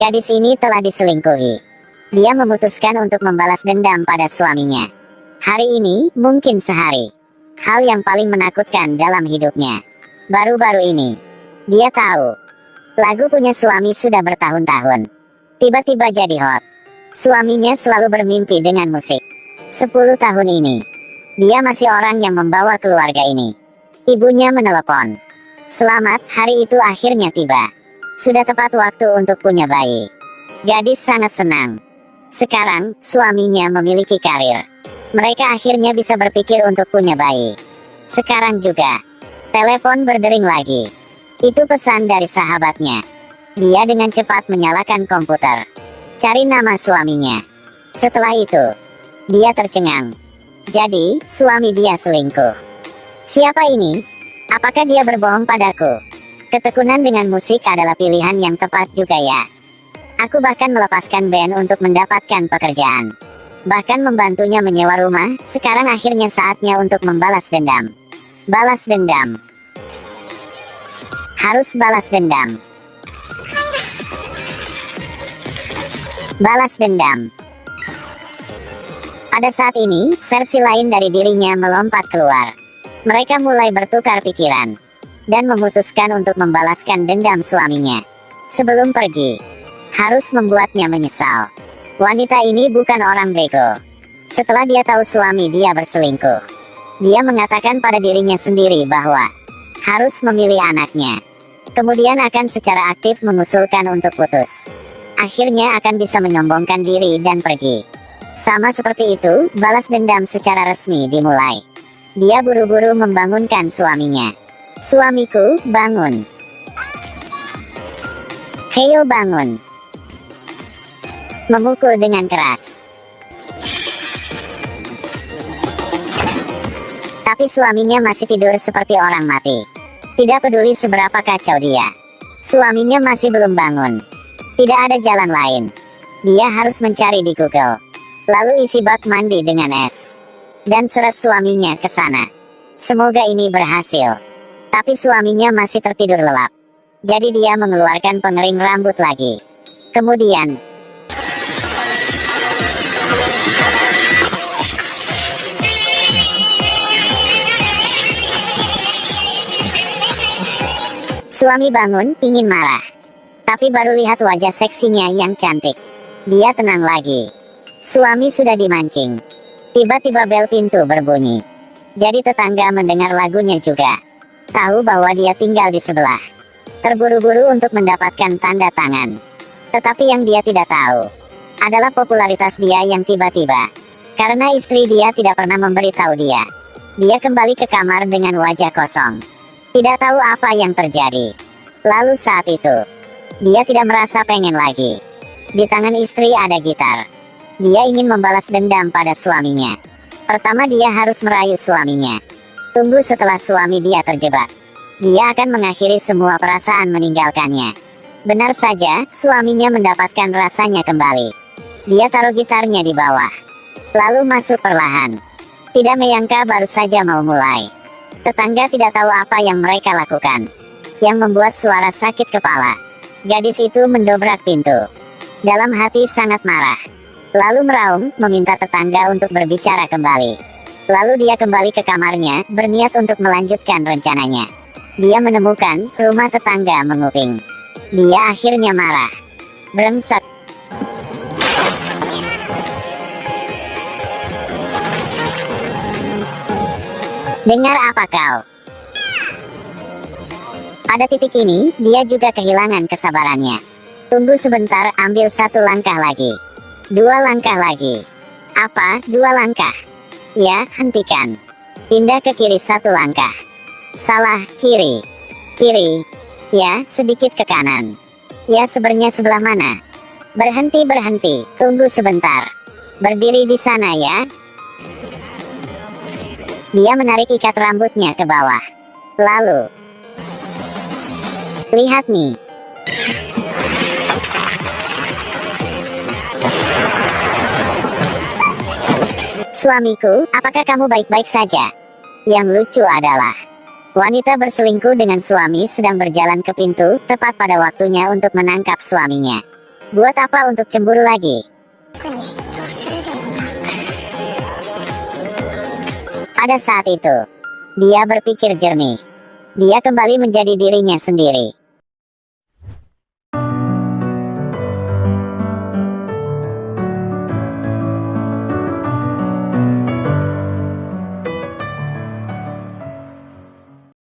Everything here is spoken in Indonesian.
Gadis ini telah diselingkuhi. Dia memutuskan untuk membalas dendam pada suaminya. Hari ini, mungkin sehari. Hal yang paling menakutkan dalam hidupnya. Baru-baru ini, dia tahu. Lagu punya suami sudah bertahun-tahun. Tiba-tiba jadi hot. Suaminya selalu bermimpi dengan musik. 10 tahun ini, dia masih orang yang membawa keluarga ini. Ibunya menelepon. Selamat, hari itu akhirnya tiba. Sudah tepat waktu untuk punya bayi. Gadis sangat senang. Sekarang, suaminya memiliki karir. Mereka akhirnya bisa berpikir untuk punya bayi. Sekarang juga, telepon berdering lagi. Itu pesan dari sahabatnya. Dia dengan cepat menyalakan komputer. Cari nama suaminya. Setelah itu, dia tercengang. Jadi, suami dia selingkuh. Siapa ini? Apakah dia berbohong padaku? Ketekunan dengan musik adalah pilihan yang tepat juga ya. Aku bahkan melepaskan band untuk mendapatkan pekerjaan. Bahkan membantunya menyewa rumah, sekarang akhirnya saatnya untuk membalas dendam. Balas dendam. Harus balas dendam. Balas dendam. Pada saat ini, versi lain dari dirinya melompat keluar. Mereka mulai bertukar pikiran dan memutuskan untuk membalaskan dendam suaminya. Sebelum pergi, harus membuatnya menyesal. Wanita ini bukan orang bego. Setelah dia tahu suami dia berselingkuh, dia mengatakan pada dirinya sendiri bahwa harus memilih anaknya. Kemudian akan secara aktif mengusulkan untuk putus. Akhirnya akan bisa menyombongkan diri dan pergi. Sama seperti itu, balas dendam secara resmi dimulai. Dia buru-buru membangunkan suaminya. Suamiku, bangun. Heyo, bangun. Memukul dengan keras. Tapi suaminya masih tidur seperti orang mati. Tidak peduli seberapa kacau dia. Suaminya masih belum bangun. Tidak ada jalan lain. Dia harus mencari di Google. Lalu isi bak mandi dengan es. Dan seret suaminya ke sana. Semoga ini berhasil. Tapi suaminya masih tertidur lelap. Jadi dia mengeluarkan pengering rambut lagi. Kemudian, suami bangun, ingin marah. Tapi baru lihat wajah seksinya yang cantik. Dia tenang lagi. Suami sudah dimancing. Tiba-tiba bel pintu berbunyi. Jadi tetangga mendengar lagunya juga. Tahu bahwa dia tinggal di sebelah. Terburu-buru untuk mendapatkan tanda tangan. Tetapi yang dia tidak tahu adalah popularitas dia yang tiba-tiba. Karena istri dia tidak pernah memberitahu dia. Dia kembali ke kamar dengan wajah kosong. Tidak tahu apa yang terjadi. Lalu saat itu, dia tidak merasa pengen lagi. Di tangan istri ada gitar. Dia ingin membalas dendam pada suaminya. Pertama dia harus merayu suaminya. Tunggu setelah suami dia terjebak. Dia akan mengakhiri semua perasaan meninggalkannya. Benar saja, suaminya mendapatkan rasanya kembali. Dia taruh gitarnya di bawah. Lalu masuk perlahan. Tidak menyangka baru saja mau mulai. Tetangga tidak tahu apa yang mereka lakukan. Yang membuat suara sakit kepala. Gadis itu mendobrak pintu. Dalam hati sangat marah. Lalu meraung, meminta tetangga untuk berbicara kembali. Lalu dia kembali ke kamarnya, berniat untuk melanjutkan rencananya. Dia menemukan rumah tetangga menguping. Dia akhirnya marah. Brengsek. Dengar apa kau? Pada titik ini, dia juga kehilangan kesabarannya. Tunggu sebentar, ambil satu langkah lagi. 2 langkah lagi. Apa, 2 langkah? Ya, hentikan. Pindah ke kiri 1 langkah. Salah, kiri. Kiri. Ya, sedikit ke kanan. Ya, sebenarnya sebelah mana? Berhenti, tunggu sebentar. Berdiri di sana ya. Dia menarik ikat rambutnya ke bawah. Lalu, lihat nih. Suamiku, apakah kamu baik-baik saja? Yang lucu adalah, wanita berselingkuh dengan suami sedang berjalan ke pintu, tepat pada waktunya untuk menangkap suaminya. Buat apa untuk cemburu lagi? Pada saat itu, dia berpikir jernih. Dia kembali menjadi dirinya sendiri.